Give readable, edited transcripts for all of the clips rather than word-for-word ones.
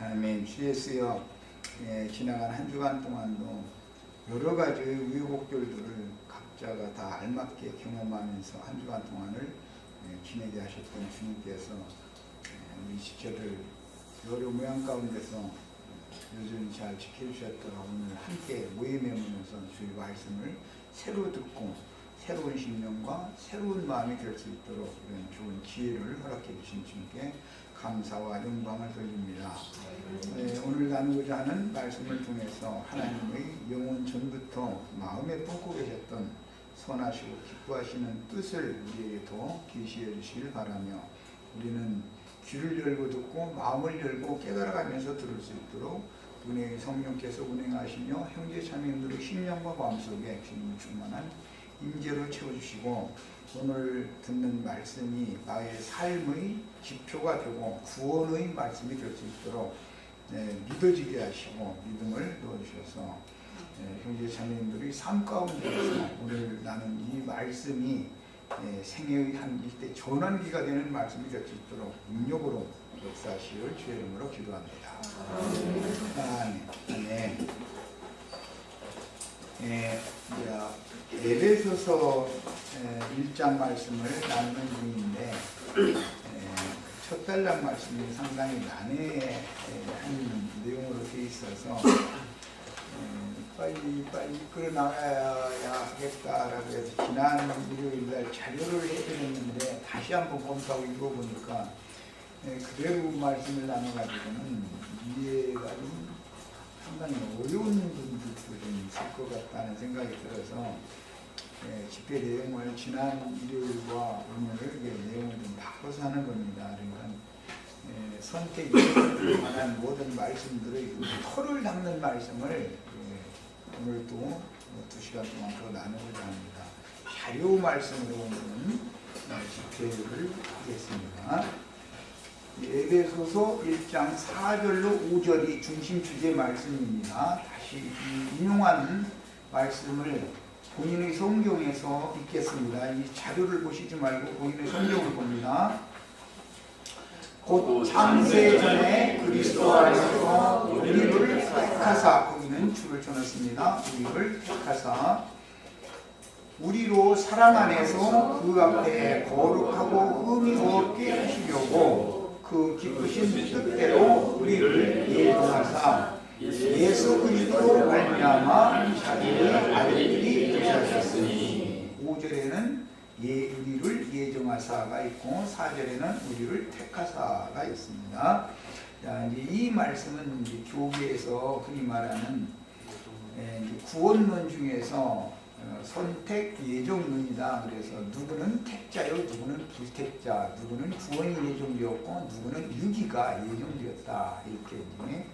아멘. 주 예수여, 지나간 한 주간 동안도 여러 가지 우여곡절들을 각자가 다 알맞게 경험하면서 한 주간 동안을 지내게 하셨던 주님께서 우리 지체들 여러 모양 가운데서 여전히 잘 지켜주셨던 오늘 함께 모임에 오면서 주의 말씀을 새로 듣고 새로운 심령과 새로운 마음이 될 수 있도록 이런 좋은 기회를 허락해 주신 주님께 감사와 영광을 돌립니다. 오늘 나누고자 하는 말씀을 통해서 하나님의 영원 전부터 마음에 품고 계셨던 선하시고 기뻐하시는 뜻을 우리에게 더 계시해 주시길 바라며, 우리는 귀를 열고 듣고 마음을 열고 깨달아가면서 들을 수 있도록 은혜의 성령께서 운행하시며 형제 자매님들의 심령과 마음속에 주님의 충만한 임재로 채워주시고, 오늘 듣는 말씀이 나의 삶의 지표가 되고 구원의 말씀이 될 수 있도록 믿어지게 하시고 믿음을 넣어주셔서 형제 자매님들의 삶 가운데서 오늘 나는 이 말씀이 생애의 한 일대 전환기가 되는 말씀이 될 수 있도록 능력으로 역사하시길 주의 이름으로 기도합니다. 아멘. 에베소서 1장 말씀을 나누는 중인데, 첫 달락 말씀이 상당히 난해한 내용으로 되어 있어서 빨리 끌어나가야 하겠다라고 해서 지난 일요일날 자료를 해드렸는데 다시 한번 검토하고 읽어보니까 그대로 말씀을 나눠가지고는 이해가 좀 상당히 어려운 분들도 좀 있을 것 같다는 생각이 들어서 집회 내용을 지난 일요일과 오늘 내용을 좀 바꿔서 하는 겁니다. 그러니까 선택에 관한 모든 말씀들의 털을 담는 말씀을 오늘도 2시간 동안 더 나누고자 합니다. 자료 말씀으로 오는 집회를 하겠습니다. 에베소서 1장 4절로 5절이 중심 주제 말씀입니다. 다시 인용한 말씀을 본인의 성경에서 읽겠습니다. 이 자료를 보시지 말고 본인의 성경을 봅니다. 곧 창세 전에 그리스도 안에서 우리를 택하사, 거기는 주를 쳐넣습니다. 우리를 택하사 우리로 사랑 안에서 그 앞에 거룩하고 흠이 없게 하시려고 그 기쁘신 뜻대로 우리를 예정하사 예수 그리스도로 말미암아 자기의 아들들이 되셨으니, 5절에는 우리를 예정하사가 있고 4절에는 우리를 택하사가 있습니다. 자, 이제 이 말씀은 이제 교계에서 흔히 말하는 구원론 중에서 선택 예정론이다. 그래서 누구는 택자요, 누구는 불택자, 누구는 구원이 예정되었고 누구는 유기가 예정되었다. 이렇게 이제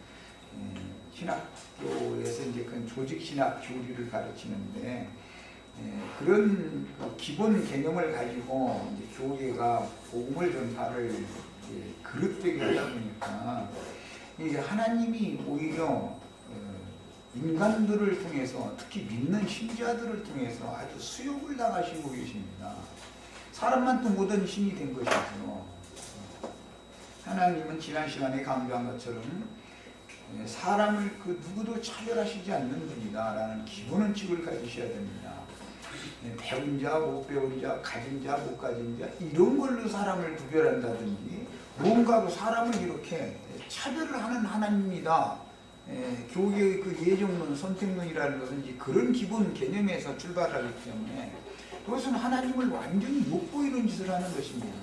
신학교에서 이제 그 조직 신학 교리를 가르치는데, 그런 기본 개념을 가지고 이제 교회가 복음을 전파를 그릇되게 하다 보니까 이제 하나님이 오히려 인간들을 통해서, 특히 믿는 신자들을 통해서 아주 수욕을 당하시고 계십니다. 사람만 또 모든 신이 된 것이죠. 하나님은 지난 시간에 강조한 것처럼 사람을 그 누구도 차별하시지 않는 분이다 라는 기본 원칙을 가지셔야 됩니다. 배운 자, 못 배운 자, 가진 자, 못 가진 자, 이런 걸로 사람을 구별한다든지 뭔가로 사람을 이렇게 차별을 하는 하나님이다. 교계의 그 예정론, 선택론이라는 것은 이제 그런 기본 개념에서 출발하기 때문에 그것은 하나님을 완전히 못 보이는 짓을 하는 것입니다.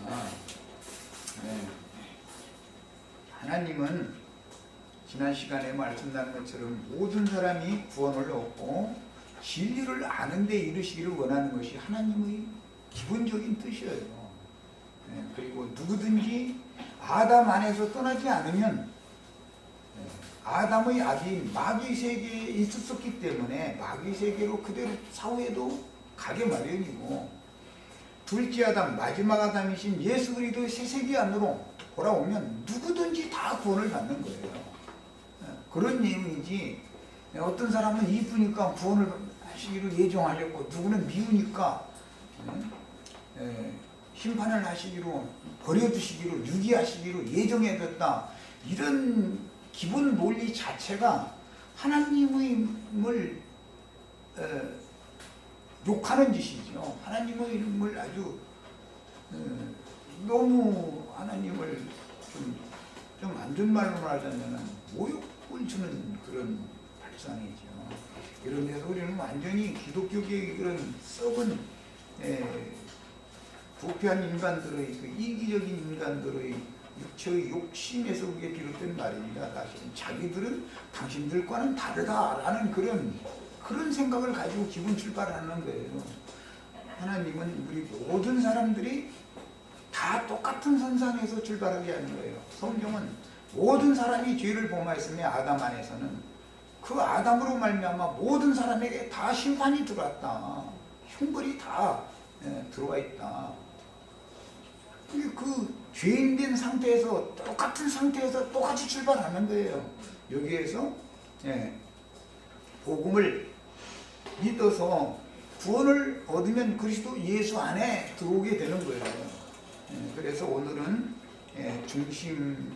하나님은 지난 시간에 말씀 나눈 것처럼 모든 사람이 구원을 얻고 진리를 아는 데 이르시기를 원하는 것이 하나님의 기본적인 뜻이에요. 그리고 누구든지 아담 안에서 떠나지 않으면 아담의 아비인 마귀 세계에 있었기 때문에 마귀 세계로 그대로 사후에도 가게 마련이고, 둘째 아담, 마지막 아담이신 예수 그리스도의 새 세계 안으로 돌아오면 누구든지 다 구원을 받는 거예요. 그런 내용이지, 어떤 사람은 이쁘니까 구원을 하시기로 예정하셨고 누구는 미우니까 심판을 하시기로, 버려두시기로, 유기하시기로 예정해뒀다. 이런 기본 논리 자체가 하나님을 욕하는 짓이죠. 하나님의 이름을 아주 너무 하나님을 좀 안 좋은 말로 말하자면 모욕을 주는 그런 발상이죠. 이런 데서 우리는 완전히 기독교계의 그런 썩은 부패한 인간들의 그 이기적인 인간들의 육체의 욕심에서 그게 비롯된 말입니다. 사실은 자기들은 당신들과는 다르다라는 그런 생각을 가지고 기본 출발하는 거예요. 하나님은 우리 모든 사람들이 다 똑같은 선상에서 출발하게 하는 거예요. 성경은 모든 사람이 죄를 범하였으며 아담 안에서는 그 아담으로 말미암아 모든 사람에게 다 심판이 들어왔다. 형벌이 다 들어와 있다. 그 죄인된 상태에서 똑같은 상태에서 똑같이 출발하는 거예요. 여기에서 복음을 믿어서 구원을 얻으면 그리스도 예수 안에 들어오게 되는 거예요. 그래서 오늘은 중심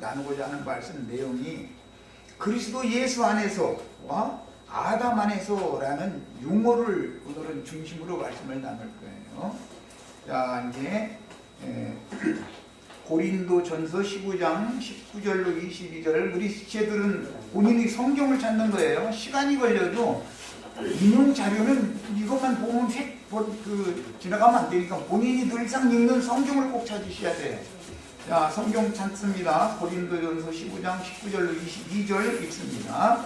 나누고자 하는 말씀 내용이 그리스도 예수 안에서와 아담 안에서라는 용어를 오늘은 중심으로 말씀을 나눌 거예요. 자, 이제 고린도전서 15장 19절로 22절 우리 지체들은 본인이 성경을 찾는 거예요. 시간이 걸려도 인용 자료는 이것만 보면 지나가면 안 되니까 본인이 늘상 읽는 성경을 꼭 찾으셔야 돼요. 자, 성경 찾습니다. 고린도전서 15장 19절로 22절 읽습니다.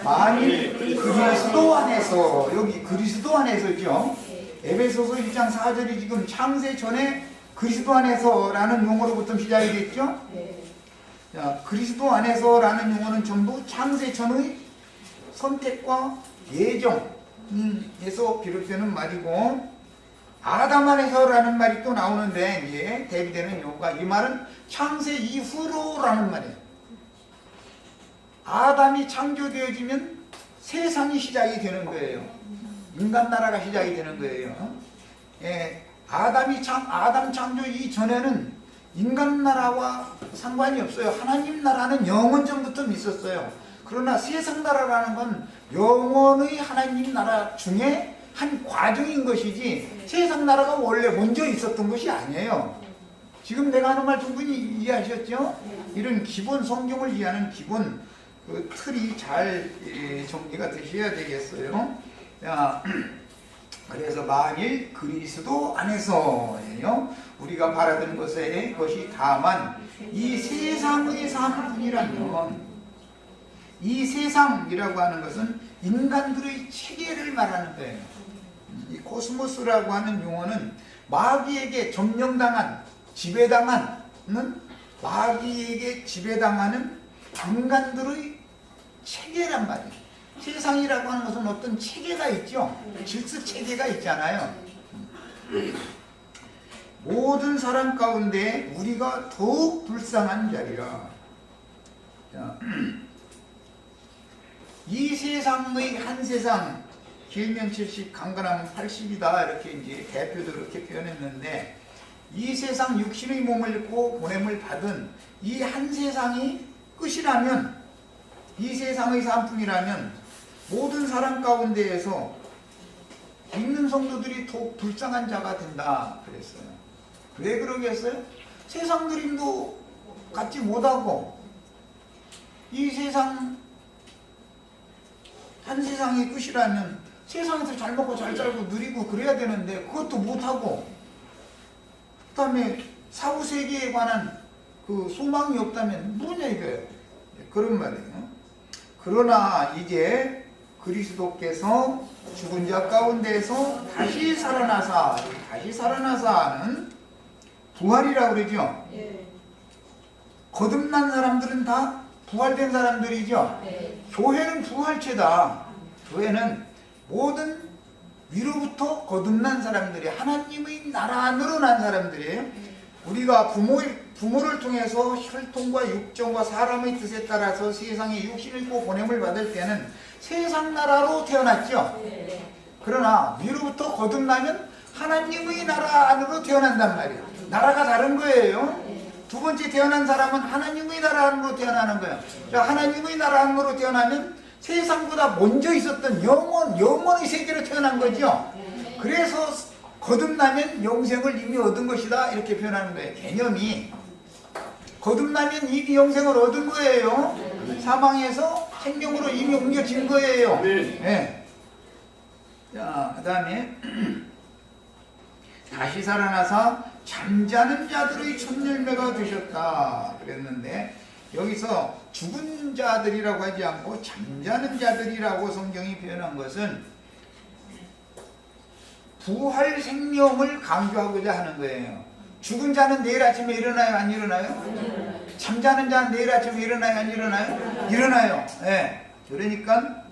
만일 그리스도 안에서, 여기 그리스도 안에서죠. 에베소서 1장 4절이 지금 창세 전에 그리스도 안에서라는 용어로부터 시작이 됐죠. 자, 그리스도 안에서라는 용어는 전부 창세 전의 선택과 예정에서 비롯되는 말이고, 아담 안에서라는 말이 또 나오는데 이제 대비되는 용어가, 이 말은 창세 이후로라는 말이에요. 아담이 창조되어지면 세상이 시작이 되는 거예요. 인간 나라가 시작이 되는 거예요. 아담 창조 이전에는 인간 나라와 상관이 없어요. 하나님 나라는 영원 전부터 있었어요. 그러나 세상 나라라는 건 영원의 하나님 나라 중에 한 과정인 것이지 세상 나라가 원래 먼저 있었던 것이 아니에요. 지금 내가 하는 말 충분히 이해하셨죠? 이런 기본 성경을 이해하는 기본 틀이 잘 정리가 되셔야 되겠어요. 자, 그래서 만일 그리스도 안에서예요. 우리가 바라는 것이 다만 이 세상의 삶뿐이라면, 이 세상이라고 하는 것은 인간들의 체계를 말하는 거예요. 이 코스모스라고 하는 용어는 마귀에게 점령당한, 마귀에게 지배당하는 인간들의 체계란 말이에요. 세상이라고 하는 것은 어떤 체계가 있죠. 질서 체계가 있잖아요. 모든 사람 가운데 우리가 더욱 불쌍한 자리라. 자, 이 세상의 한 세상, 길면 70, 강건하면 80이다 이렇게 이제 대표도 그렇게 표현했는데, 이 세상 육신의 몸을 입고 보냄을 받은 이 한 세상이 끝이라면, 이 세상의 산품이라면 모든 사람 가운데에서 믿는 성도들이 더욱 불쌍한 자가 된다 그랬어요. 왜 그러겠어요? 세상 그림도 갖지 못하고 이 세상 한 세상이 끝이라면 세상에서 잘 먹고 잘 살고 누리고 그래야 되는데 그것도 못하고, 그 다음에 사후세계에 관한 그 소망이 없다면 뭐냐 이거예요. 그런 말이에요. 그러나 이제 그리스도께서 죽은 자 가운데서 다시 살아나사는 부활이라고 그러죠. 거듭난 사람들은 다 부활된 사람들이죠. 교회는 부활체다. 교회는 모든 위로부터 거듭난 사람들이 하나님의 나라 안으로 난 사람들이에요. 우리가 부모를 통해서 혈통과 육정과 사람의 뜻에 따라서 세상에 육신을 입고 보냄을 받을 때는 세상 나라로 태어났죠. 그러나 위로부터 거듭나면 하나님의 나라 안으로 태어난단 말이에요. 나라가 다른 거예요. 두 번째 태어난 사람은 하나님의 나라 한으로 태어나는 거예요. 자, 하나님의 나라 한으로 태어나면 세상보다 먼저 있었던 영원의 세계로 태어난 거죠. 그래서 거듭나면 영생을 이미 얻은 것이다 이렇게 표현하는 거예요. 개념이 거듭나면 이미 영생을 얻은 거예요. 사망에서 생명으로 이미 옮겨진 거예요. 네. 자, 그 다음에 다시 살아나서 잠자는 자들의 첫 열매가 되셨다 그랬는데, 여기서 죽은 자들이라고 하지 않고 잠자는 자들이라고 성경이 표현한 것은 부활 생명을 강조하고자 하는 거예요. 죽은 자는 내일 아침에 일어나요? 안 일어나요? 잠자는 자는 내일 아침에 일어나요? 안 일어나요? 일어나요. 예. 그러니까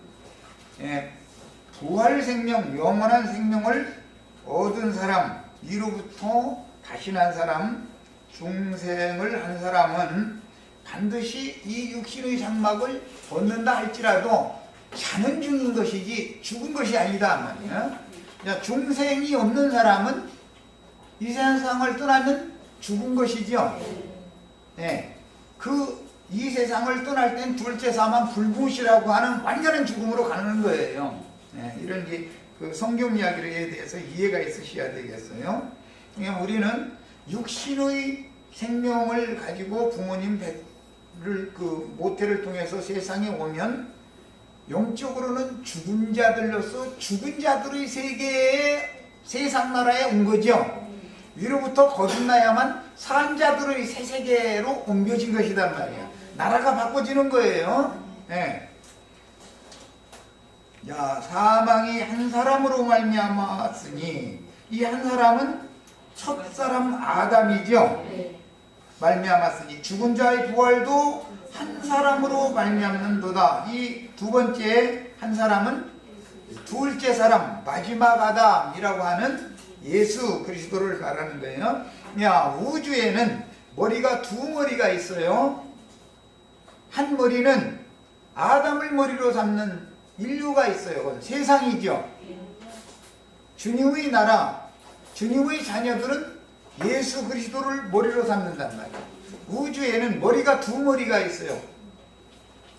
부활 생명, 영원한 생명을 얻은 사람, 이로부터 다시 난 사람, 중생을 한 사람은 반드시 이 육신의 장막을 얻는다 할지라도 자는 중인 것이지 죽은 것이 아니다 말이야. 중생이 없는 사람은 이 세상을 떠나면 죽은 것이죠. 네. 이 세상을 떠날 땐 둘째 사망 불구시라고 하는 완전한 죽음으로 가는 거예요. 네. 이런 그 성경 이야기에 대해서 이해가 있으셔야 되겠어요. 그러니까 우리는 육신의 생명을 가지고 부모님 모태를 통해서 세상에 오면 영적으로는 죽은 자들로서 죽은 자들의 세계에 세상 나라에 온 거죠. 위로부터 거듭나야만 산 자들의 새 세계로 옮겨진 것이단 말이야. 나라가 바꿔지는 거예요. 네. 야, 사망이 한 사람으로 말미암았으니, 이 한 사람은 첫 사람 아담이죠. 말미암았으니 죽은 자의 부활도 한 사람으로 말미암는도다. 이 두 번째 한 사람은 둘째 사람, 마지막 아담이라고 하는 예수 그리스도를 말하는 거예요. 야, 우주에는 머리가 두 머리가 있어요. 한 머리는 아담을 머리로 삼는 인류가 있어요. 그건 세상이죠. 주님의 나라, 주님의 자녀들은 예수 그리스도를 머리로 삼는단 말이에요. 우주에는 머리가 두 머리가 있어요.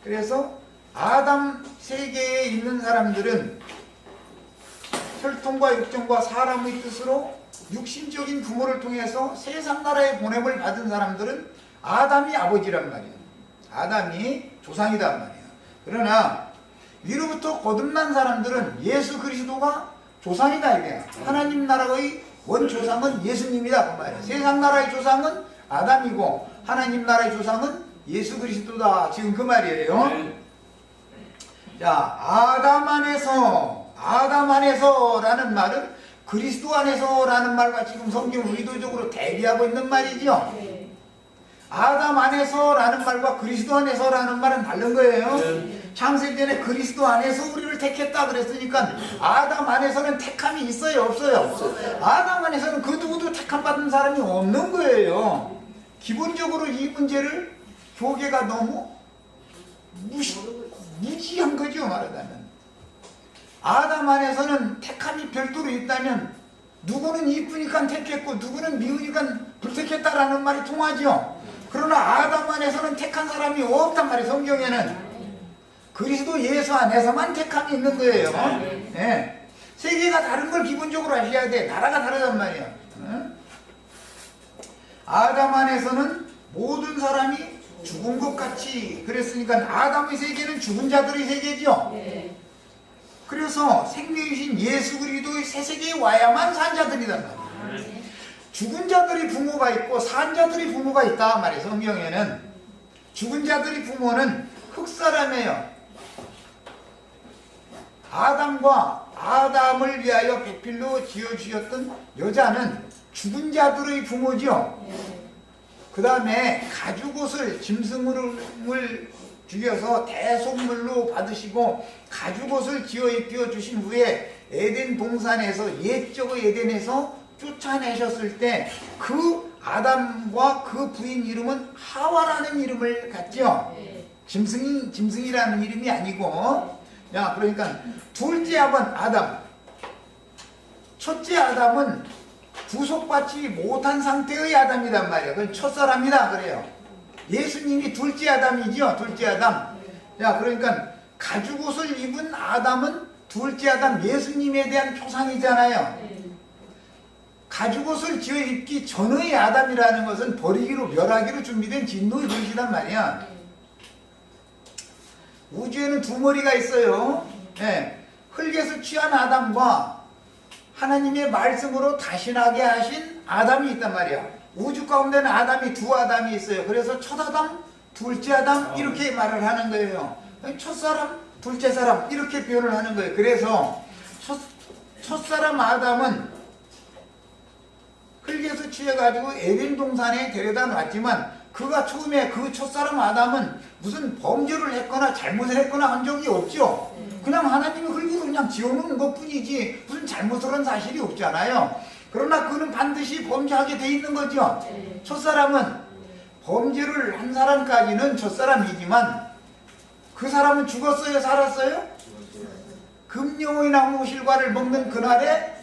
그래서 아담 세계에 있는 사람들은 혈통과 육정과 사람의 뜻으로 육신적인 부모를 통해서 세상 나라에 보냄을 받은 사람들은 아담이 아버지란 말이에요. 아담이 조상이란 말이에요. 그러나 위로부터 거듭난 사람들은 예수 그리스도가 조상이다 이거야. 하나님 나라의 원조상은 예수님이다 그 말이에요. 세상 나라의 조상은 아담이고 하나님 나라의 조상은 예수 그리스도다 지금 그 말이에요. 자, 아담 안에서라는 말은 그리스도 안에서라는 말과 지금 성경 의도적으로 대비하고 있는 말이죠. 아담 안에서라는 말과 그리스도 안에서라는 말은 다른 거예요. 창세전에 그리스도 안에서 우리를 택했다 그랬으니까 아담 안에서는 택함이 있어요? 없어요? 아담 안에서는 그 누구도 택함 받은 사람이 없는 거예요. 기본적으로 이 문제를 교계가 너무 무지한 거죠. 말하자면 아담 안에서는 택함이 별도로 있다면 누구는 이쁘니까 택했고 누구는 미우니까 불택했다라는 말이 통하죠. 그러나 아담 안에서는 택한 사람이 없단 말이에요. 성경에는 그리스도 예수 안에서만 택함이 있는 거예요. 네. 세계가 다른 걸 기본적으로 아셔야 돼. 나라가 다르단 말이에요. 아담 안에서는 모든 사람이 죽은 것 같이 그랬으니까 아담의 세계는 죽은 자들의 세계죠. 그래서 생명이신 예수 그리스도의 새 세계에 와야만 산 자들이단 말이에요. 죽은 자들의 부모가 있고 산 자들의 부모가 있다 말이에요. 성경에는 죽은 자들의 부모는 흙사람이에요. 아담을 위하여 배필로 지어주셨던 여자는 죽은 자들의 부모죠. 그 다음에 가죽옷을 짐승을 죽여서 대속물로 받으시고 가죽옷을 지어 입혀 주신 후에 에덴 동산에서 옛적의 에덴에서 쫓아내셨을 때 그 아담과 그 부인 이름은 하와라는 이름을 갖죠. 짐승이라는 이름이 아니고. 야, 그러니까 둘째 아번 아담, 첫째 아담은 구속받지 못한 상태의 아담이란 말이에요. 그건 첫사람이다 그래요. 예수님이 둘째 아담이죠. 둘째 아담. 자, 그러니까 가죽옷을 입은 아담은 둘째 아담, 예수님에 대한 표상이잖아요. 가죽옷을 지어 입기 전의 아담이라는 것은 버리기로 멸하기로 준비된 진노의 그릇이란 말이야. 우주에는 두 머리가 있어요. 네. 흙에서 취한 아담과 하나님의 말씀으로 다신하게 하신 아담이 있단 말이야. 우주 가운데는 아담이 두 아담이 있어요. 그래서 첫 아담, 둘째 아담 이렇게 말을 하는 거예요. 첫사람, 둘째 사람 이렇게 표현을 하는 거예요. 그래서 첫사람 아담은 흙에서 취해가지고 에덴 동산에 데려다 놨지만 그가 처음에 그 첫사람 아담은 무슨 범죄를 했거나 잘못을 했거나 한 적이 없죠. 그냥 하나님이 흙으로 그냥 지어놓은 것 뿐이지 무슨 잘못을 한 사실이 없잖아요. 그러나 그는 반드시 범죄하게 돼 있는 거죠. 첫사람은 범죄를 한 사람까지는 첫사람이지만 그 사람은 죽었어요? 살았어요? 금령의 나무 실과를 먹는 그날에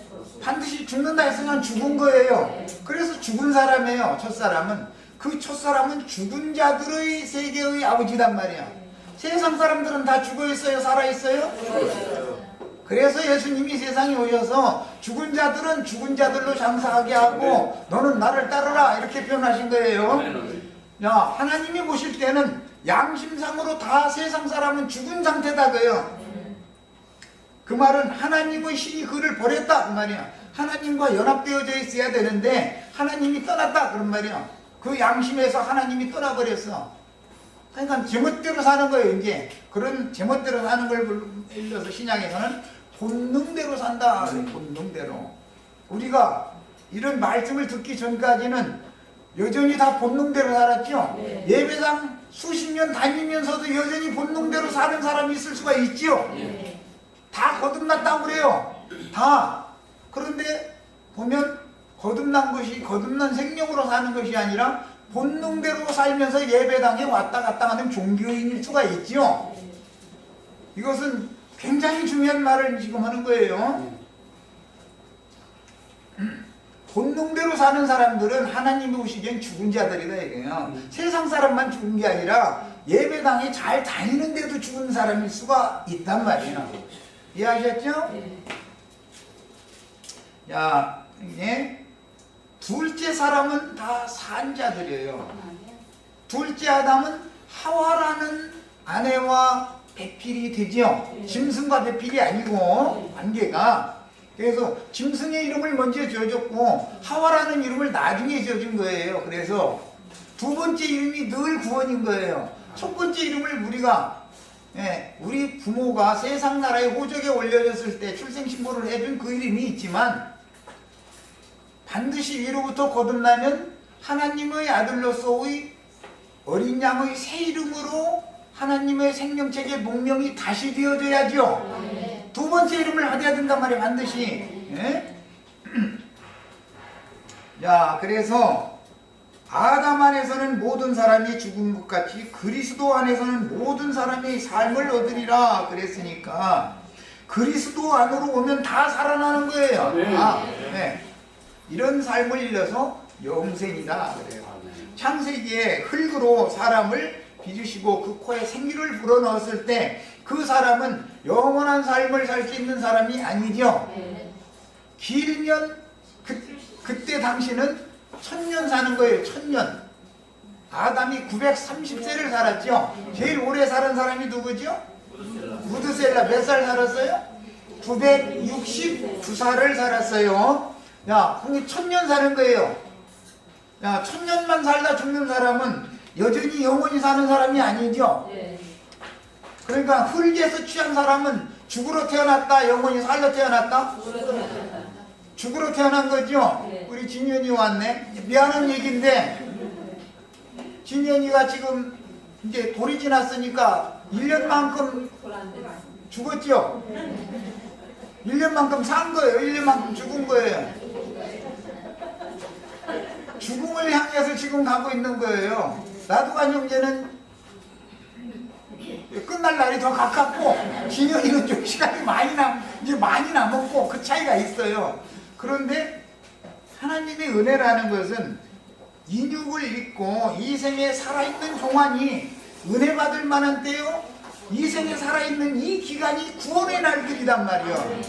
반드시 죽는다 했으면 죽은 거예요. 그래서 죽은 사람이에요. 첫사람은. 그 첫사람은 죽은 자들의 세계의 아버지단 말이야. 세상 사람들은 다 죽어 있어요? 살아 있어요? 그래서 예수님이 세상에 오셔서 죽은 자들은 죽은 자들로 장사하게 하고 너는 나를 따르라 이렇게 표현하신 거예요. 야, 하나님이 보실 때는 양심상으로 다 세상 사람은 죽은 상태다 그래요. 그 말은 하나님의 신이 그를 버렸다 그 말이야. 하나님과 연합되어져 있어야 되는데 하나님이 떠났다 그런 말이야. 그 양심에서 하나님이 떠나버렸어. 그러니까 제멋대로 사는 거예요. 이제 그런 제멋대로 사는 걸 일러서 신약에서는 본능대로 산다. 본능대로. 우리가 이런 말씀을 듣기 전까지는 여전히 다 본능대로 살았죠. 예배당 수십 년 다니면서도 여전히 본능대로 사는 사람이 있을 수가 있죠. 다 거듭났다고 그래요. 다. 그런데 보면 거듭난 생명으로 사는 것이 아니라 본능대로 살면서 예배당에 왔다 갔다 하는 종교인일 수가 있죠. 이것은 굉장히 중요한 말을 지금 하는 거예요. 본능대로 사는 사람들은 하나님이 보시기엔 죽은 자들이다 이거예요. 세상 사람만 죽은 게 아니라 예배당에 잘 다니는데도 죽은 사람일 수가 있단 말이에요. 이해하셨죠? 야, 이게 둘째 사람은 다 산 자들이에요. 둘째 아담은 하와라는 아내와 배필이 되죠. 짐승과 배필이 아니고 관계가. 그래서 짐승의 이름을 먼저 지어줬고 하와라는 이름을 나중에 지어준 거예요. 그래서 두 번째 이름이 늘 구원인 거예요. 첫 번째 이름을 우리 부모가 세상 나라의 호적에 올려졌을 때 출생신고를 해준 그 이름이 있지만 반드시 위로부터 거듭나면 하나님의 아들로서의 어린 양의 새 이름으로 하나님의 생명책의 목명이 다시 되어져야죠. 두 번째 이름을 받아야 된단 말이에요. 반드시. 자, 그래서 아담 안에서는 모든 사람이 죽은 것 같이 그리스도 안에서는 모든 사람이 삶을 얻으리라 그랬으니까 그리스도 안으로 오면 다 살아나는 거예요. 이런 삶을 일러서 영생이다 그래요. 창세기에 흙으로 사람을 빚으시고 그 코에 생기를 불어넣었을 때 그 사람은 영원한 삶을 살 수 있는 사람이 아니죠. 길면 그때 당시는 1000년 사는 거예요. 1000년. 아담이 930세를 살았죠. 제일 오래 사는 사람이 누구죠? 무드셀라. 몇 살 살았어요? 969살을 살았어요. 야, 그게 1000년 사는 거예요. 야, 1000년만 살다 죽는 사람은 여전히 영원히 사는 사람이 아니죠. 그러니까 흙에서 취한 사람은 죽으러 태어났다, 영원히 살러 태어났다? 죽으러 태어난 거죠. 우리 진현이 왔네. 미안한 얘기인데 진현이가 지금 이제 돌이 지났으니까 1년만큼 죽었죠. 1년만큼 산 거예요. 1년만큼 죽은 거예요. 죽음을 향해서 지금 가고 있는 거예요. 나도 간영제는 끝날 날이 더 가깝고 진영이는 좀 시간이 많이 남았고 그 차이가 있어요. 그런데 하나님의 은혜라는 것은 인육을 입고 이 생에 살아있는 종안이 은혜 받을 만한 때요, 이 생에 살아있는 이 기간이 구원의 날들이단 말이요.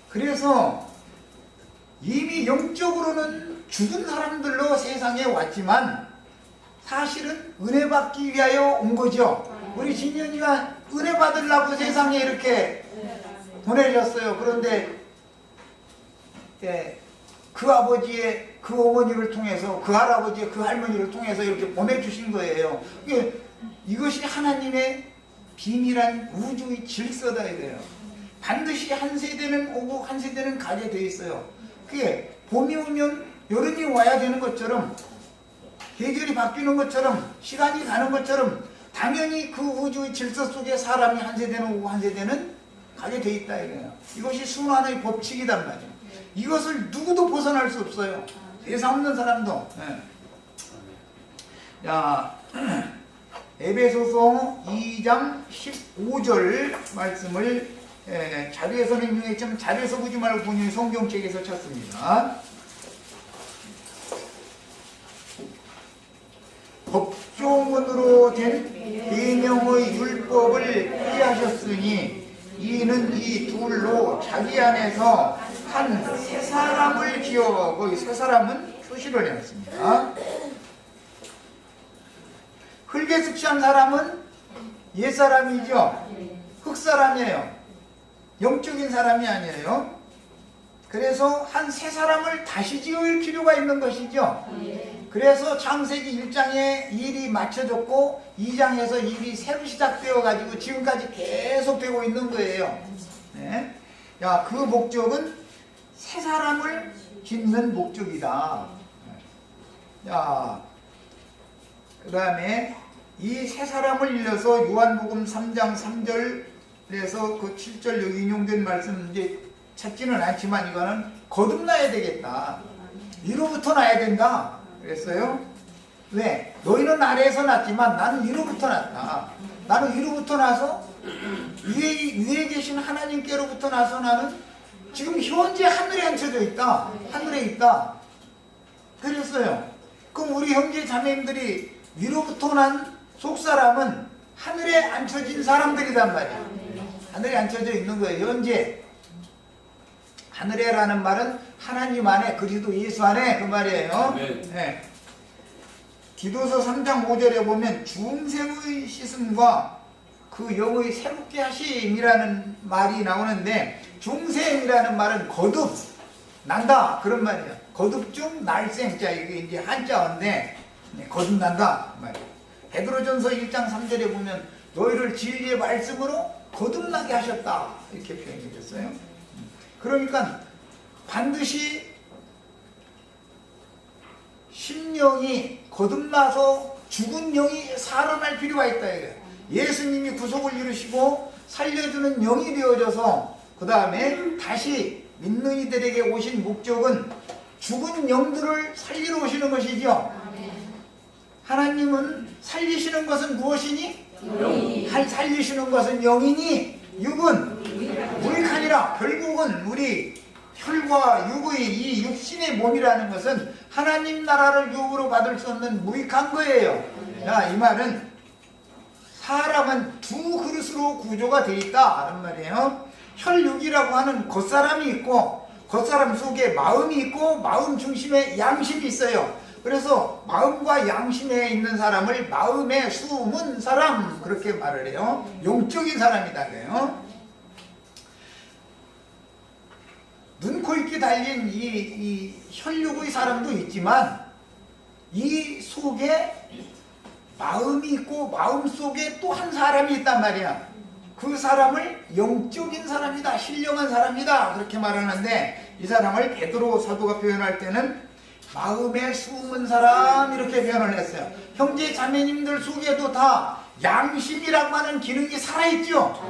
그래서 이미 영적으로는 죽은 사람들로 세상에 왔지만 사실은 은혜 받기 위하여 온 거죠. 우리 진현이가 은혜 받으려고 세상에 이렇게 보내셨어요. 그런데 그 아버지의 그 어머니를 통해서, 그 할아버지의 그 할머니를 통해서 이렇게 보내주신 거예요. 이것이 하나님의 비밀한 우주의 질서다 이거예요. 반드시 한 세대는 오고 한 세대는 가게 돼 있어요. 그게 봄이 오면 여름이 와야 되는 것처럼, 계절이 바뀌는 것처럼, 시간이 가는 것처럼 당연히 그 우주의 질서 속에 사람이 한 세대는 오고 한 세대는 가게 돼 있다 이거예요. 이것이 순환의 법칙이단 말이에요. 이것을 누구도 벗어날 수 없어요. 세상 없는 사람도. 자, 에베소서 2장 15절 말씀을 자료에서는 유행했지만 자료에서 보지 말고 본인이 성경책에서 찾습니다. 법조문으로 된 계명의 율법을 피하셨으니 이는 이 둘로 자기 안에서 한 세 사람을 지어, 거기 세 사람은 표시를 해놨습니다. 흙에 숙시한 사람은 옛사람이죠. 흙사람이에요. 영적인 사람이 아니에요. 그래서 한 세 사람을 다시 지을 필요가 있는 것이죠. 그래서 창세기 1장에 일이 맞춰졌고 2장에서 일이 새로 시작되어 가지고 지금까지 계속 되고 있는 거예요. 네. 야, 그 목적은 새 사람을 짓는 목적이다. 자, 그 다음에 이 새 사람을 일러서 요한복음 3장 3절에서 그 7절 여기 인용된 말씀 이제 찾지는 않지만 이거는 거듭나야 되겠다. 위로부터 나야 된다. 그랬어요. 왜? 너희는 아래에서 났지만 나는 위로부터 났다. 나는 위로부터 나서 위에 계신 하나님께로부터 나서 나는 지금 현재 하늘에 앉혀져 있다. 하늘에 있다. 그랬어요. 그럼 우리 형제 자매님들이 위로부터 난 속사람은 하늘에 앉혀진 사람들이란 말이에요. 하늘에 앉혀져 있는 거예요. 현재. 하늘에라는 말은 하나님 안에, 그리스도 예수 안에 그 말이에요. 네. 디도서 3장 5절에 보면 중생의 씻음과 그 영의 새롭게 하심이라는 말이 나오는데, 중생이라는 말은 거듭 난다 그런 말이에요. 거듭 중 날생자, 이게 이제 한자어인데 거듭난다 말이에요. 베드로전서 1장 3절에 보면 너희를 진리의 말씀으로 거듭나게 하셨다 이렇게 표현이 됐어요. 그러니까 반드시 심령이 거듭나서 죽은 영이 살아날 필요가 있다 이거예요. 예수님이 구속을 이루시고 살려주는 영이 되어져서 그 다음에 다시 믿는 이들에게 오신 목적은 죽은 영들을 살리러 오시는 것이죠. 하나님은 살리시는 것은 무엇이니? 영이. 살리시는 것은 영이니 육은 무익하니라. 결국은 우리 혈과 육의 이 육신의 몸이라는 것은 하나님 나라를 유업으로 받을 수 없는 무익한 거예요. 자, 이 말은 사람은 두 그릇으로 구조가 되어 있다 하는 말이에요. 혈육이라고 하는 겉사람이 있고 겉사람 속에 마음이 있고 마음 중심에 양심이 있어요. 그래서 마음과 양심에 있는 사람을 마음에 숨은 사람 그렇게 말을 해요. 영적인 사람이다 그래요. 눈, 코, 입기 달린 이 혈육의 사람도 있지만 이 속에 마음이 있고 마음 속에 또 한 사람이 있단 말이야. 그 사람을 영적인 사람이다, 신령한 사람이다 그렇게 말하는데, 이 사람을 베드로 사도가 표현할 때는 마음에 숨은 사람 이렇게 표현을 했어요. 형제 자매님들 속에도 다 양심이라고 하는 기능이 살아있죠.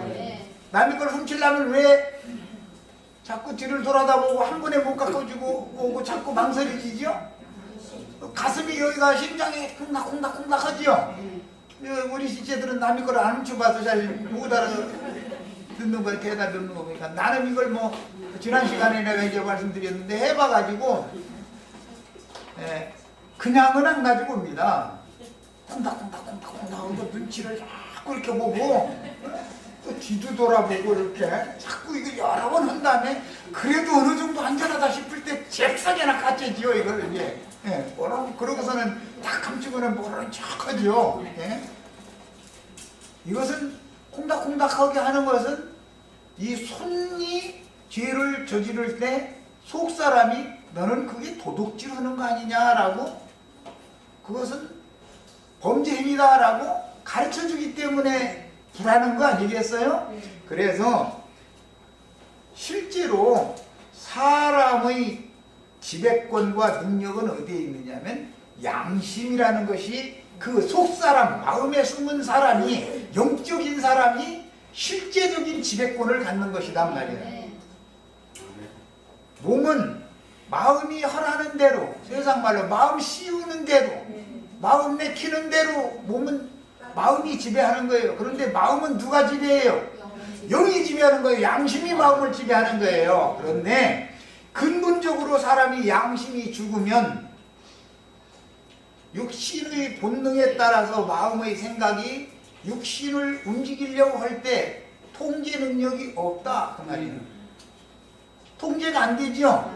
남의 걸 훔치려면 왜 자꾸 뒤를 돌아다보고 한 번에 못 깎아주고 오고 자꾸 망설여지죠? 가슴이 여기가 심장이 콩닥콩닥콩닥 하지요? 우리 시체들은 남의 걸 안 훔쳐봐서 잘 못 알아듣는 거, 대답이 없는 거 보니까 나는 이걸 뭐 지난 시간에 내가 이제 말씀드렸는데 해봐가지고 그냥은 안 가지고 옵니다. 콩닥콩닥콩닥콩닥 눈치를 자꾸 이렇게 보고 또 뒤도 돌아보고 이렇게 자꾸 이거 여러 번 한 다음에 그래도 어느 정도 안전하다 싶을 때 잽싸게나 까째지요 이걸 이제. 그러고서는 딱 감추고는 모르는 척하죠. 이것은 콩닥콩닥하게 하는 것은 이 손이 죄를 저지를 때 속 사람이 너는 그게 도둑질 하는 거 아니냐라고 그것은 범죄 행위다라고 가르쳐 주기 때문에 불하는 거 아니겠어요? 그래서 실제로 사람의 지배권과 능력은 어디에 있느냐면 양심이라는 것이 그 속사람, 마음에 숨은 사람이, 영적인 사람이 실제적인 지배권을 갖는 것이란 말이에요. 몸은 마음이 허라는 대로, 세상 말로 마음 씌우는 대로, 마음 내키는 대로 몸은 마음이 지배하는 거예요. 그런데 마음은 누가 지배해요? 영이 지배하는 거예요. 양심이 마음을 지배하는 거예요. 그런데 근본적으로 사람이 양심이 죽으면 육신의 본능에 따라서 마음의 생각이 육신을 움직이려고 할 때 통제 능력이 없다 그 말이에요. 통제가 안 되죠.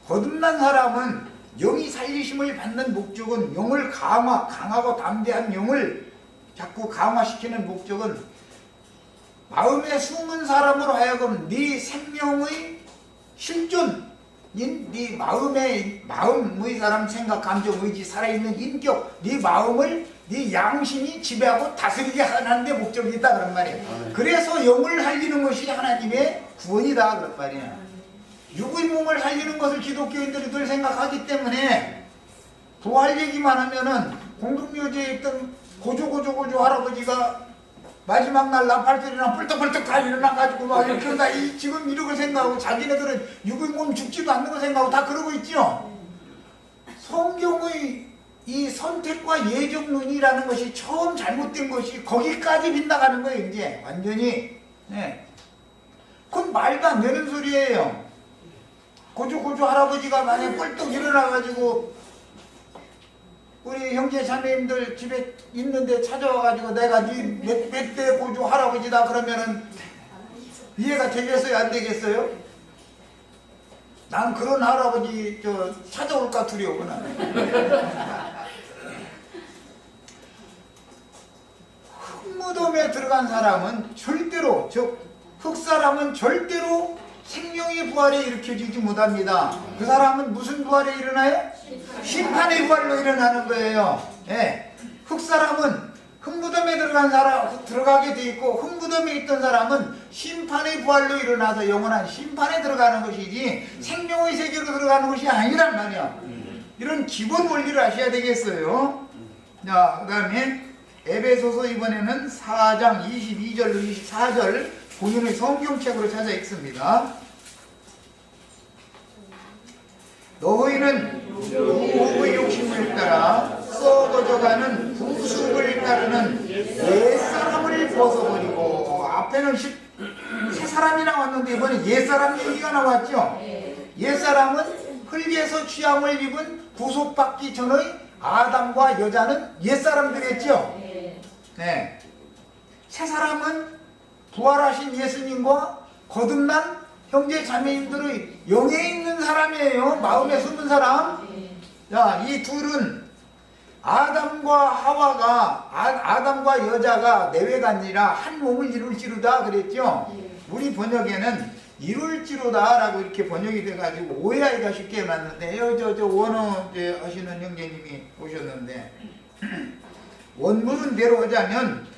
거듭난 사람은 영이 살리심을 받는 목적은 영을 강하고 담대한 영을 자꾸 강화시키는 목적은 마음에 숨은 사람으로 하여금 네 생명의 실존인 네 마음의 사람 생각, 감정, 의지, 살아있는 인격, 네 마음을 네 양심이 지배하고 다스리게 하는 데 목적이 있다 그런 말이에요. 그래서 영을 살리는 것이 하나님의 구원이다 그런 말이에요. 육의 몸을 살리는 것을 기독교인들이 늘 생각하기 때문에 부활 얘기만 하면은 공동묘지에 있던 고조 할아버지가 마지막 날 나팔소리랑 뿔떡뿔떡 다 일어나가지고 막 이렇게 다 지금 이러고 생각하고 자기네들은 육의 몸 죽지도 않는 거 생각하고 다 그러고 있죠. 성경의 이 선택과 예정론이라는 것이 처음 잘못된 것이 거기까지 빗나가는 거예요. 이제 완전히. 그건 말도 안 되는 소리예요. 고조 할아버지가 만약에 뻘떡 일어나가지고 우리 형제 자매님들 집에 있는데 찾아와가지고 내가 네 몇 대 고조 할아버지다 그러면은 이해가 되겠어요? 안 되겠어요? 난 그런 할아버지 찾아올까 두려우구나. 흙무덤에 들어간 사람은 절대로, 흙사람은 절대로 생명의 부활에 일으켜지지 못합니다. 그 사람은 무슨 부활에 일어나요? 심판의 부활로 일어나는 거예요. 흙사람은 흙무덤에 들어가게 돼 있고 흙무덤에 있던 사람은 심판의 부활로 일어나서 영원한 심판에 들어가는 것이지 생명의 세계로 들어가는 것이 아니란 말이야. 이런 기본 원리를 아셔야 되겠어요. 자, 그 다음에 에베소서 이번에는 4장 22절로 24절 본인의 성경책으로 찾아 읽습니다. 너희는 육의 욕심을 따라 썩어져가는 부수를 따르는 옛사람을 벗어버리고, 앞에는 새 사람이 나왔는데 이번에 옛사람 얘기가 나왔죠. 옛사람은 흙에서 취함을 입은 구속받기 전의 아담과 여자는 옛사람들이었죠. 새 사람은 부활하신 예수님과 거듭난 형제 자매님들의 영에 있는 사람이에요. 마음에 숨은 사람. 자, 이 둘은 아담과 하와가, 아담과 여자가 내외가 아니라 한 몸을 이룰지로다 그랬죠. 우리 번역에는 이룰지로다 라고 이렇게 번역이 돼가지고 오해하기가 쉽게 해놨는데, 원어 하시는 형제님이 오셨는데, 원문은 대로 하자면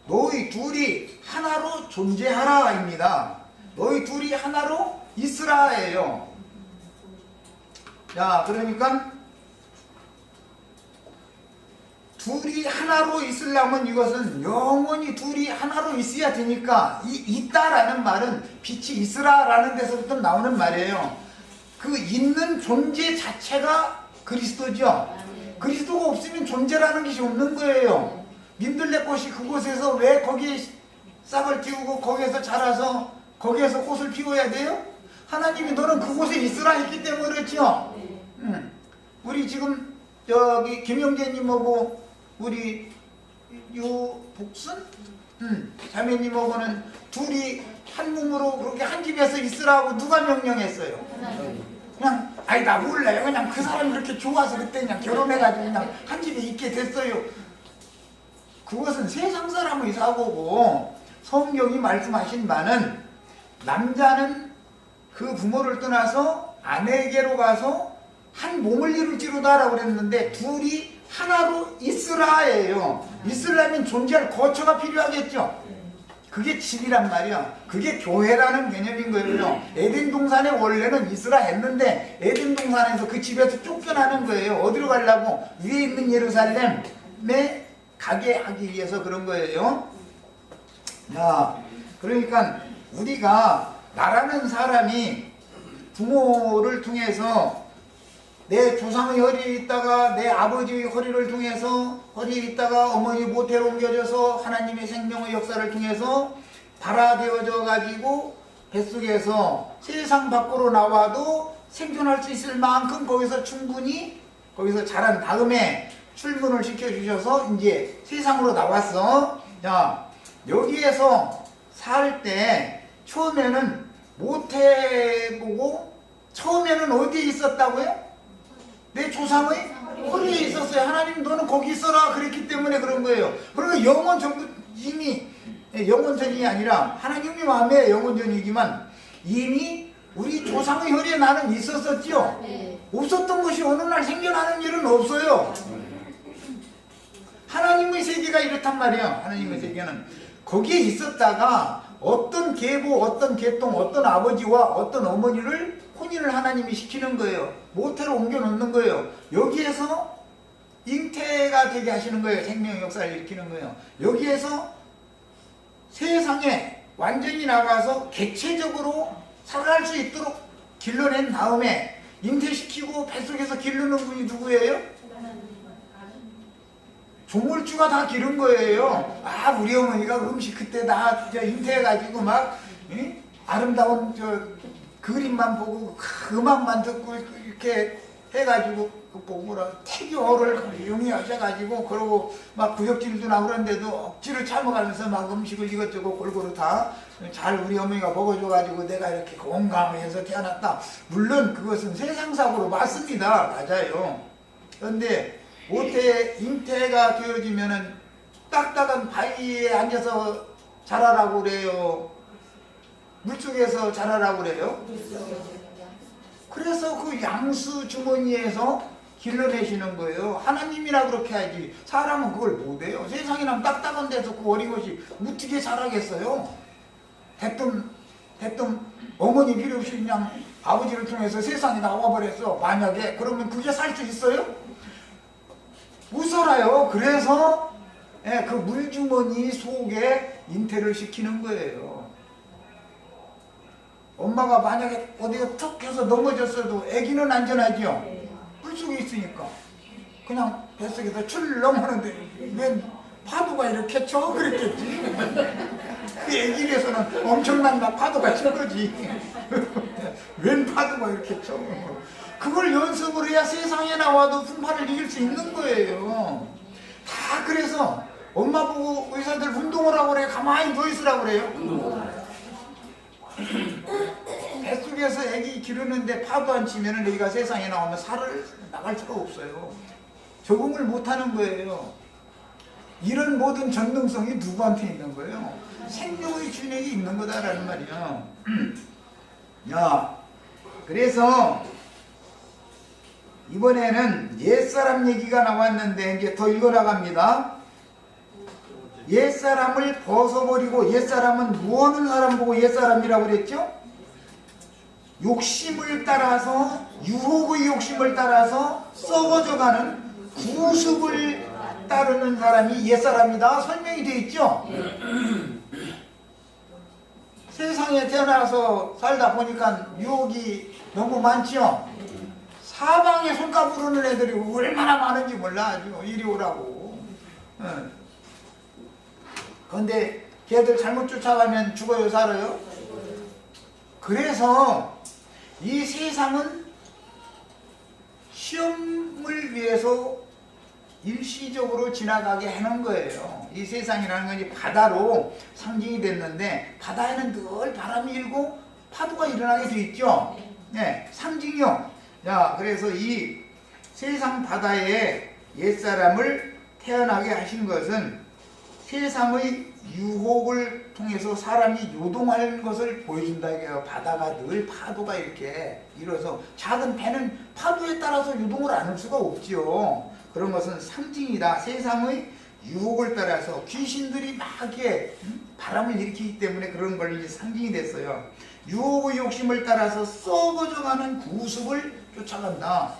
너희 둘이 하나로 존재하라입니다. 너희 둘이 하나로 있으라예요. 자, 그러니까 둘이 하나로 있으려면 이것은 영원히 둘이 하나로 있어야 되니까, 있다라는 말은 빛이 있으라라는 데서부터 나오는 말이에요. 그 있는 존재 자체가 그리스도죠. 그리스도가 없으면 존재라는 것이 없는 거예요. 민들레꽃이 그곳에서 왜 거기에 싹을 틔우고 거기에서 자라서 거기에서 꽃을 피워야 돼요? 하나님이 너는 그곳에 있으라 했기 때문에 그렇죠. 우리 지금 저기 김영재님하고 우리 유복순 자매님하고는 둘이 한 몸으로 그렇게 한 집에서 있으라고 누가 명령했어요? 그냥 아니 나 몰라요. 그냥 그 사람이 그렇게 좋아서 그때 그냥 결혼해가지고 그냥 한 집에 있게 됐어요. 그것은 세상 사람의 사고고, 성경이 말씀하신 바는 남자는 그 부모를 떠나서 아내에게로 가서 한 몸을 이룰지로다라고 그랬는데 둘이 하나로 있으라예요. 있으려면 존재할 거처가 필요하겠죠. 그게 집이란 말이야. 그게 교회라는 개념인 거예요. 에덴 동산에 원래는 있으라 했는데 에덴 동산에서 그 집에서 쫓겨나는 거예요. 어디로 가려고? 위에 있는 예루살렘에 가게 하기 위해서 그런 거예요. 야, 그러니까 우리가 나라는 사람이 부모를 통해서 내 조상의 허리에 있다가 내 아버지의 허리를 통해서 허리에 있다가 어머니 모태로 옮겨져서 하나님의 생명의 역사를 통해서 발화되어져 가지고 뱃속에서 세상 밖으로 나와도 생존할 수 있을 만큼 거기서 충분히 거기서 자란 다음에 출근을 시켜주셔서 이제 세상으로 나왔어. 야, 여기에서 살 때 처음에는 모태보고 처음에는 어디에 있었다고요? 내 조상의 허리에 있었어요. 하나님 너는 거기 있어라 그랬기 때문에 그런 거예요. 그러면 영원 전부 이미 영원전이 아니라 하나님의 마음에 영원전이지만 이미 우리 조상의 허리에 나는 있었었죠. 없었던 것이 어느 날 생겨나는 일은 없어요. 하나님의 세계가 이렇단 말이에요. 하나님의 세계는 거기에 있었다가 어떤 계보, 어떤 계통, 어떤 아버지와 어떤 어머니를 혼인을 하나님이 시키는 거예요. 모태로 옮겨 놓는 거예요. 여기에서 잉태가 되게 하시는 거예요. 생명의 역사를 일으키는 거예요. 여기에서 세상에 완전히 나가서 객체적으로 살아갈 수 있도록 길러낸 다음에 잉태시키고 뱃속에서 기르는 분이 누구예요? 조물주가 다 기른 거예요. 아, 우리 어머니가 음식 그때 다 잉태해가지고 막 아름다운 그림만 보고 음악만 듣고 이렇게 해가지고 보고 뭐라 태교를 용이하셔가지고 그러고 막 구역질도 나고 그런데도 억지로 참아가면서 막 음식을 이것저것 골고루 다 잘 우리 어머니가 먹어줘가지고 내가 이렇게 건강해서 태어났다. 물론 그것은 세상사고로 맞습니다. 맞아요. 그런데 모태 잉태가 되어지면은 딱딱한 바위에 앉아서 자라라고 그래요. 물속에서 자라라고 그래요. 그래서 그 양수 주머니에서 길러내시는 거예요. 하나님이라 그렇게 하지 사람은 그걸 못해요. 세상이랑 딱딱한 데서 그 어린 것이 어떻게 자라겠어요. 대뜸 어머니 필요 없이 그냥 아버지를 통해서 세상에 나와버렸어. 만약에 그러면 그게 살 수 있어요? 못 살아요. 그래서 그 물주머니 속에 잉태를 시키는 거예요. 엄마가 만약에 어디가 툭 해서 넘어졌어도 아기는 안전하지요. 물속에 있으니까 그냥 뱃속에서 출 넘어오는데 왜 파도가 이렇게 쳐? 그랬겠지. 그 아기에서는 엄청난 막 파도가 친 거지. 웬 파도가 이렇게 쳐? 그걸 연습을 해야 세상에 나와도 풍파를 이길 수 있는 거예요. 다 그래서 엄마 보고 의사들 운동을 하고 그래. 가만히 누워있으라고 그래요. 뱃속에서 애기 기르는데 파도 안 치면 애기가 세상에 나오면 살을 나갈 수가 없어요. 적응을 못하는 거예요. 이런 모든 전능성이 누구한테 있는 거예요? 생명의 주인에게 있는 거다라는 말이야. 야, 그래서 이번에는 옛사람 얘기가 나왔는데 이제 더 읽어나갑니다. 옛사람을 벗어버리고, 옛사람은 무엇을 사람 보고 옛사람이라고 그랬죠? 욕심을 따라서, 유혹의 욕심을 따라서 썩어져가는 구습을 따르는 사람이 옛사람이다 설명이 되어 있죠? 세상에 태어나서 살다 보니까 유혹이 너무 많죠? 사방에 손가락 부르는 애들이 얼마나 많은지 몰라. 이리 오라고. 그런데 걔들 잘못 쫓아가면 죽어요, 살아요? 그래서 이 세상은 시험을 위해서 일시적으로 지나가게 해놓은 거예요. 이 세상이라는 건 이 바다로 상징이 됐는데, 바다에는 늘 바람이 일고 파도가 일어나게 돼 있죠. 네, 상징이요. 자, 그래서 이 세상 바다에 옛사람을 태어나게 하신 것은 세상의 유혹을 통해서 사람이 요동하는 것을 보여준다 이게요. 바다가 늘 파도가 이렇게 일어서, 작은 배는 파도에 따라서 요동을 안 할 수가 없지요. 그런 것은 상징이다. 세상의 유혹을 따라서 귀신들이 막 이렇게 바람을 일으키기 때문에 그런 걸 이제 상징이 됐어요. 유혹의 욕심을 따라서 썩어져가는 구습을 쫓아간다.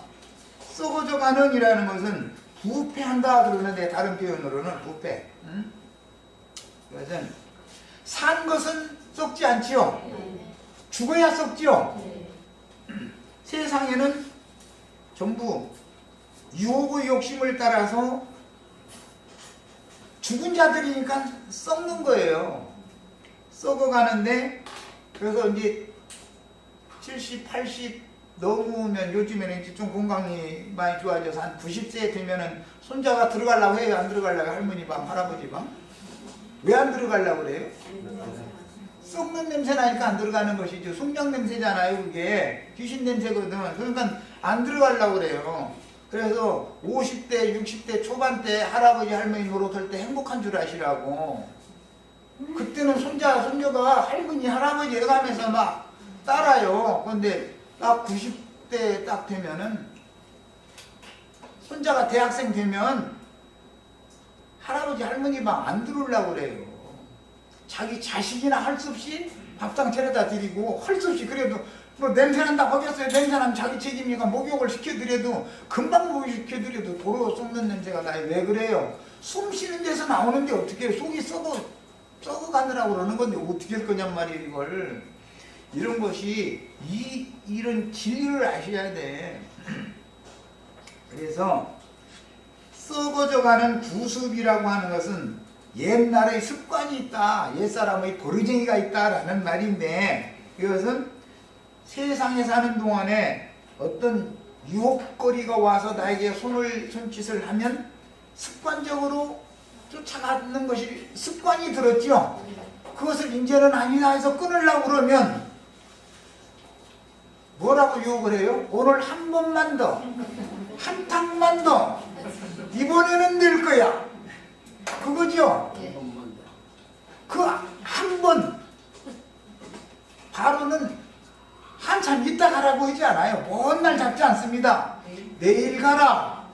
썩어져가는 이라는 것은 부패한다 그러는데, 다른 표현으로는 부패. 그것은 산 것은 썩지 않지요. 죽어야 썩지요. 세상에는 전부 유혹의 욕심을 따라서 죽은 자들이니까 썩는 거예요. 썩어가는데, 그래서 이제 70, 80 넘으면, 요즘에는 이제 좀 건강이 많이 좋아져서 한 90세 되면은 손자가 들어가려고 해요? 안 들어가려고? 할머니 방, 할아버지 방? 왜 안 들어가려고 그래요? 썩는 냄새 나니까 안 들어가는 것이죠. 숙장 냄새잖아요, 그게. 귀신 냄새거든. 그러니까 안 들어가려고 그래요. 그래서 50대, 60대 초반 때 할아버지, 할머니 노릇할 때 행복한 줄 아시라고. 그때는 손자, 손녀가 할머니, 할아버지 해가면서 막 따라요. 근데 딱 90대 딱 되면은, 손자가 대학생 되면 할아버지, 할머니 방 안 들어오려고 그래요. 자기 자식이나 할 수 없이 밥상 차려다 드리고, 할 수 없이 그래도 뭐 냄새난다 하겠어요. 냄새나면 자기 책임이니까 목욕을 시켜드려도, 금방 목욕시켜드려도 도로 썩는 냄새가 나요. 왜 그래요? 숨 쉬는 데서 나오는데 어떻게 속이 썩어가느라고 그러는 건데 어떻게 할 거냔 말이에요, 이걸. 이런 것이, 이런 진리를 아셔야 돼. 그래서 썩어져가는 구습이라고 하는 것은 옛날의 습관이 있다, 옛사람의 버르쟁이가 있다라는 말인데, 이것은 세상에 사는 동안에 어떤 유혹거리가 와서 나에게 손짓을 하면 습관적으로 쫓아가는 것이 습관이 들었죠. 그것을 이제는 아니다 해서 끊으려고 그러면 뭐라고 유혹을 해요? 오늘 한 번만 더, 한 탕만 더, 이번에는 될 거야. 그거죠? 그 한 번 바로는 한참 이따 가라고 하지 않아요. 먼 날 잡지 않습니다. 내일 가라.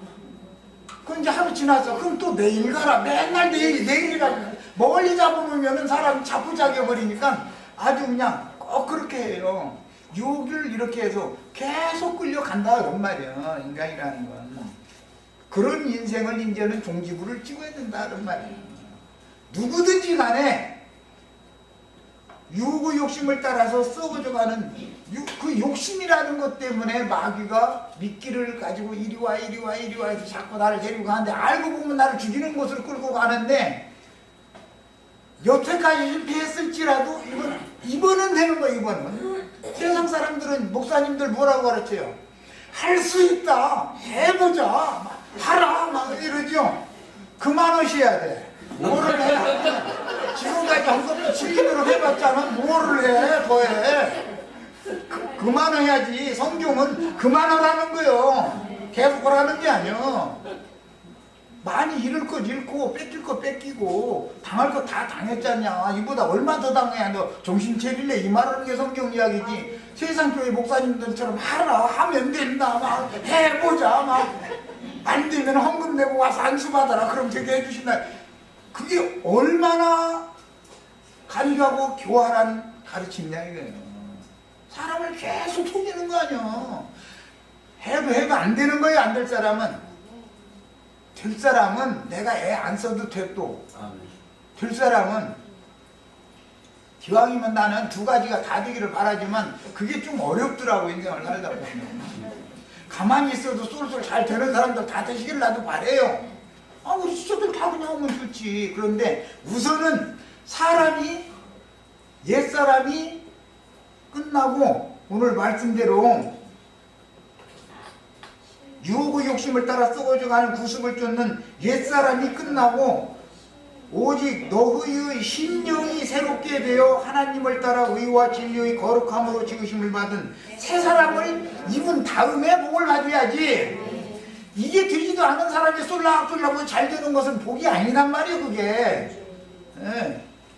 그럼 이제 하루 지나서 그럼 또 내일 가라. 맨날 내일 가라. 멀리 잡으면은 사람 자꾸자겨 버리니까 아주 그냥 꼭 그렇게 해요. 유혹을 이렇게 해서 계속 끌려간다 그런 말이야, 인간이라는 건. 그런 인생을 이제는 종지부를 찍어야 된다 그런 말이야. 누구든지 간에 유혹의 욕심을 따라서 썩어져가는 그 욕심이라는 것 때문에 마귀가 미끼를 가지고 이리와 해서 자꾸 나를 데리고 가는데, 알고 보면 나를 죽이는 곳으로 끌고 가는데, 여태까지 실패했을지라도 이번은 되는 거야. 이번은 세상 사람들은, 목사님들 뭐라고 가르쳐요? 할 수 있다, 해보자, 하라 막 이러죠. 그만하셔야 돼. 뭐를 해? 지금까지 한 것도 즐기도록 해봤잖아. 뭐를 해? 더해. 그만해야지. 성경은 그만하라는 거요. 계속 하라는 게 아니야. 많이 잃을 것 잃고 뺏길 것 뺏기고 당할 것 다 당했잖냐. 이보다 얼마 더 당해야 너 정신 차릴래? 이 말하는 게 성경 이야기지. 세상 교회 목사님들처럼 하라, 하면 된다, 막 해보자, 막 안 되면 헌금 내고 와서 안수받아라, 그럼 되게 해주신다. 그게 얼마나 간교하고 교활한 가르침이냐 이거예요. 사람을 계속 속이는 거 아니야. 해도 안 되는 거예요. 안 될 사람은. 될 사람은 내가 애 안 써도 돼. 또 될 사람은 기왕이면 나는 두 가지가 다 되기를 바라지만 그게 좀 어렵더라고, 인생을 살다 보면. 가만히 있어도 쏠쏠 잘 되는 사람들 다 되시기를 나도 바래요. 우리 수저들 다 그냥 오면 좋지. 그런데 우선은 사람이, 옛사람이 끝나고 오늘 말씀대로 유혹의 욕심을 따라 썩어져가는 구습을 쫓는 옛사람이 끝나고 오직 너희의 심령이 새롭게 되어 하나님을 따라 의와 진리의 거룩함으로 지으심을 받은 새 사람을 입은 다음에 복을 받아야지. 이게 되지도 않은 사람이 쏠락쏠락 잘 되는 것은 복이 아니란 말이에요. 그게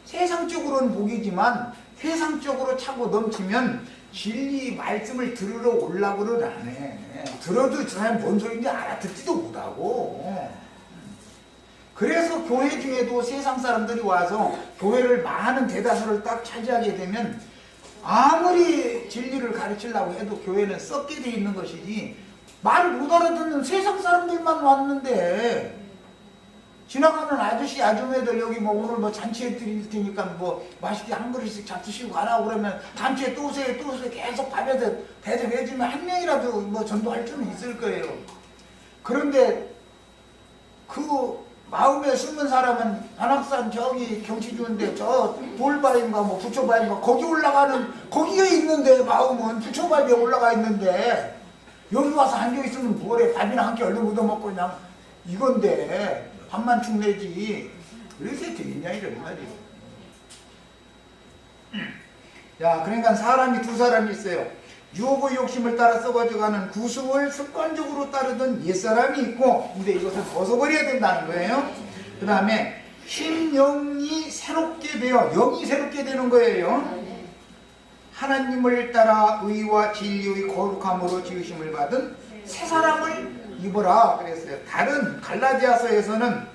세상적으로는 복이지만 세상적으로 차고 넘치면 진리 말씀을 들으러 올라고는 안 해. 들어도 저 사람이 뭔 소리인지 알아듣지도 못하고. 그래서 교회 중에도 세상 사람들이 와서 교회를 많은 대다수를 딱 차지하게 되면 아무리 진리를 가르치려고 해도 교회는 썩게 돼 있는 것이지, 말을 못 알아듣는 세상 사람들만 왔는데, 지나가는 아저씨 아줌마들 여기 뭐 오늘 뭐 잔치에 드릴 테니까 뭐 맛있게 한 그릇씩 잡수시고 가라고 그러면 다음 주에 또 오세요 또 오세요 계속 밥에다 대접해주면 한 명이라도 뭐 전도할 수는 있을 거예요. 그런데 그 마음에 숨은 사람은 안악산 저기 경치 좋은데 저 돌바위인가 뭐 부처바위인가 거기 올라가는, 거기에 있는데 마음은 부처바위에 올라가 있는데 여기 와서 앉아있으면 뭐래, 밥이나 한 끼 얼른 묻어먹고 그냥 이건데 밥만 축내지 그래서 되겠냐 이런 말이에요. 자, 그러니까 사람이 두 사람이 있어요. 유혹의 욕심을 따라 썩어져가는 구습을 습관적으로 따르던 옛사람이 있고, 근데 이것을 벗어버려야 된다는 거예요. 그 다음에 심령이 새롭게 되어, 영이 새롭게 되는 거예요. 하나님을 따라 의와 진리의 거룩함으로 지으심을 받은 새 사람을 입어라 그랬어요. 다른 갈라디아서에서는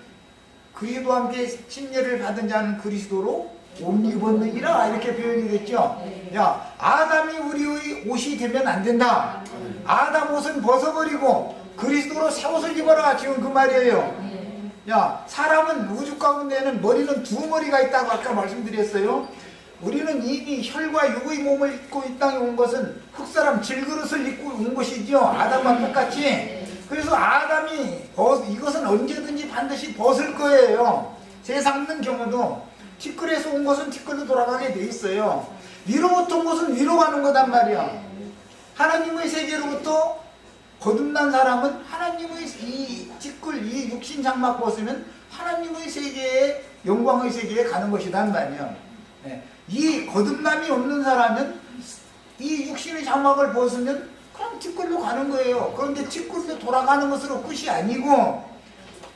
그리도 함께 침례를 받은 자는 그리스도로 옷 입었느니라 이렇게 표현이 됐죠. 야, 아담이 우리의 옷이 되면 안 된다. 아담 옷은 벗어버리고 그리스도로 새 옷을 입어라, 지금 그 말이에요. 야, 사람은 우주 가운데는 머리는 두 머리가 있다고 아까 말씀드렸어요. 우리는 이미 혈과 육의 몸을 입고 이 땅에 온 것은 흙사람 질그릇을 입고 온 것이죠. 아담과 똑같이. 그래서 아담이 이것은 언제든지 반드시 벗을 거예요. 세상는 경우도 티끌에서 온 것은 티끌로 돌아가게 돼 있어요. 위로부터 온 것은 위로 가는 거단 말이야. 하나님의 세계로부터 거듭난 사람은 하나님의 이 티끌, 이 육신 장막 벗으면 하나님의 세계에, 영광의 세계에 가는 것이단 말이야. 이 거듭남이 없는 사람은 이 육신의 장막을 벗으면 그럼 티끌로 가는 거예요. 그런데 티끌로 돌아가는 것으로 끝이 아니고,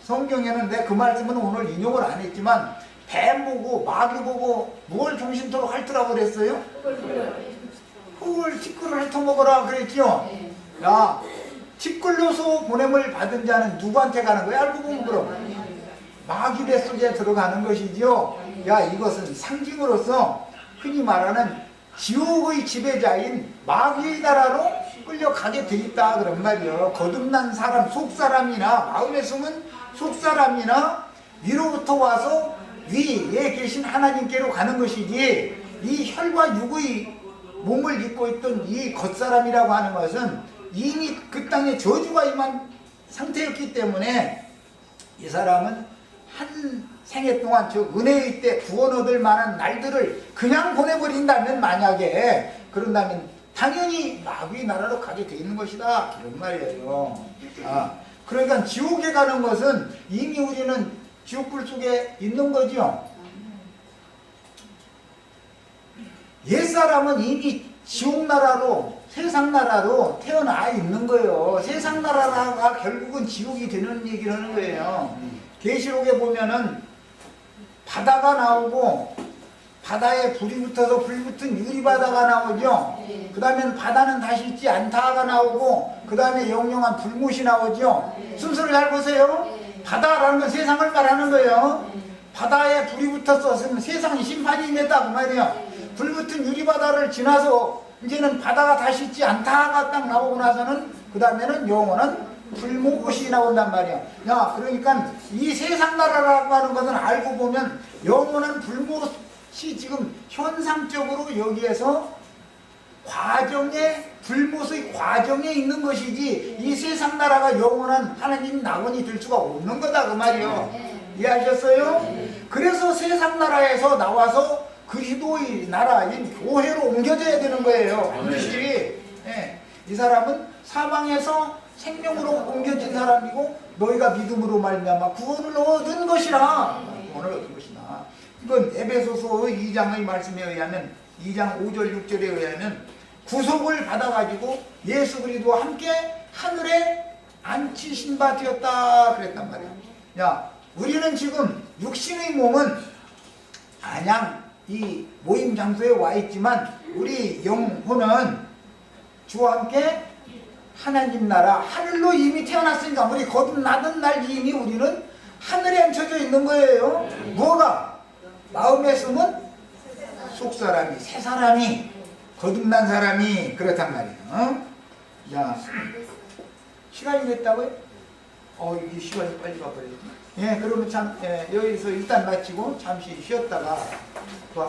성경에는 내가 그 말씀은 오늘 인용을 안 했지만 뱀 보고 마귀 보고 뭘 정신토로 핥으라고 그랬어요? 흙을 티끌을 핥아먹으라 그랬죠. 야, 티끌로서 보냄을 받은 자는 누구한테 가는 거야? 알고 보면 그럼 마귀 뱃속에 들어가는 것이죠. 야, 이것은 상징으로서 흔히 말하는 지옥의 지배자인 마귀의 나라로 끌려가게 돼 있다 그런 말이요. 거듭난 사람, 속사람이나 마음에 숨은 속사람이나 위로부터 와서 위에 계신 하나님께로 가는 것이지, 이 혈과 육의 몸을 입고 있던 이 겉사람이라고 하는 것은 이미 그 땅에 저주가 임한 상태였기 때문에 이 사람은 한 생애 동안 저 은혜의 때 구원 얻을 만한 날들을 그냥 보내버린다면, 만약에 그런다면 당연히 마귀의 나라로 가게 돼 있는 것이다 이런 말이에요. 그러니까 지옥에 가는 것은 이미 우리는 지옥불 속에 있는 거죠. 옛사람은 이미 지옥나라로, 세상나라로 태어나 있는 거예요. 세상나라가 결국은 지옥이 되는 얘기를 하는 거예요. 계시록에 보면은 바다가 나오고 바다에 불이 붙어서 불 붙은 유리바다가 나오죠. 그 다음에 바다는 다시 있지 않다가 나오고, 그 다음에 영영한 불못이 나오죠. 순서를 잘 보세요. 바다라는 건 세상을 말하는 거예요. 바다에 불이 붙었었으면 세상이 심판이 임했다고 말이에요. 불 붙은 유리바다를 지나서 이제는 바다가 다시 있지 않다가 딱 나오고 나서는 그 다음에는 영원한 불못이 나온단 말이야. 야, 그러니까 이 세상 나라라고 하는 것은 알고 보면 영원한 불못이 지금 현상적으로 여기에서 과정에, 불못의 과정에 있는 것이지, 이 세상 나라가 영원한 하나님 낙원이 될 수가 없는 거다 그 말이요. 이해하셨어요? 그래서 세상 나라에서 나와서 그리스도의 나라인 교회로 옮겨져야 되는 거예요. 반드시. 예. 이 사람은 사망에서 생명으로 옮겨진 사람이고 너희가 믿음으로 말미암아 구원을 얻은 것이라. 구원을 얻은 것이다. 이건 에베소서 2장의 말씀에 의하면 2장 5절 6절에 의하면 구속을 받아가지고 예수 그리스도와 함께 하늘에 앉히신 바 되었다 그랬단 말이야. 야, 우리는 지금 육신의 몸은 안양 이 모임 장소에 와 있지만 우리 영혼은 주와 함께 하나님 나라 하늘로 이미 태어났으니까 우리 거듭나던 날 이미 우리는 하늘에 앉혀져 있는 거예요. 뭐가? 마음에 숨은 속사람이 새 사람이 거듭난 사람이 그렇단 말이에요. 어? 야, 시간이 됐다고요? 이게 시간이 빨리 가버렸네. 예, 그러면 참 여기서 일단 마치고 잠시 쉬었다가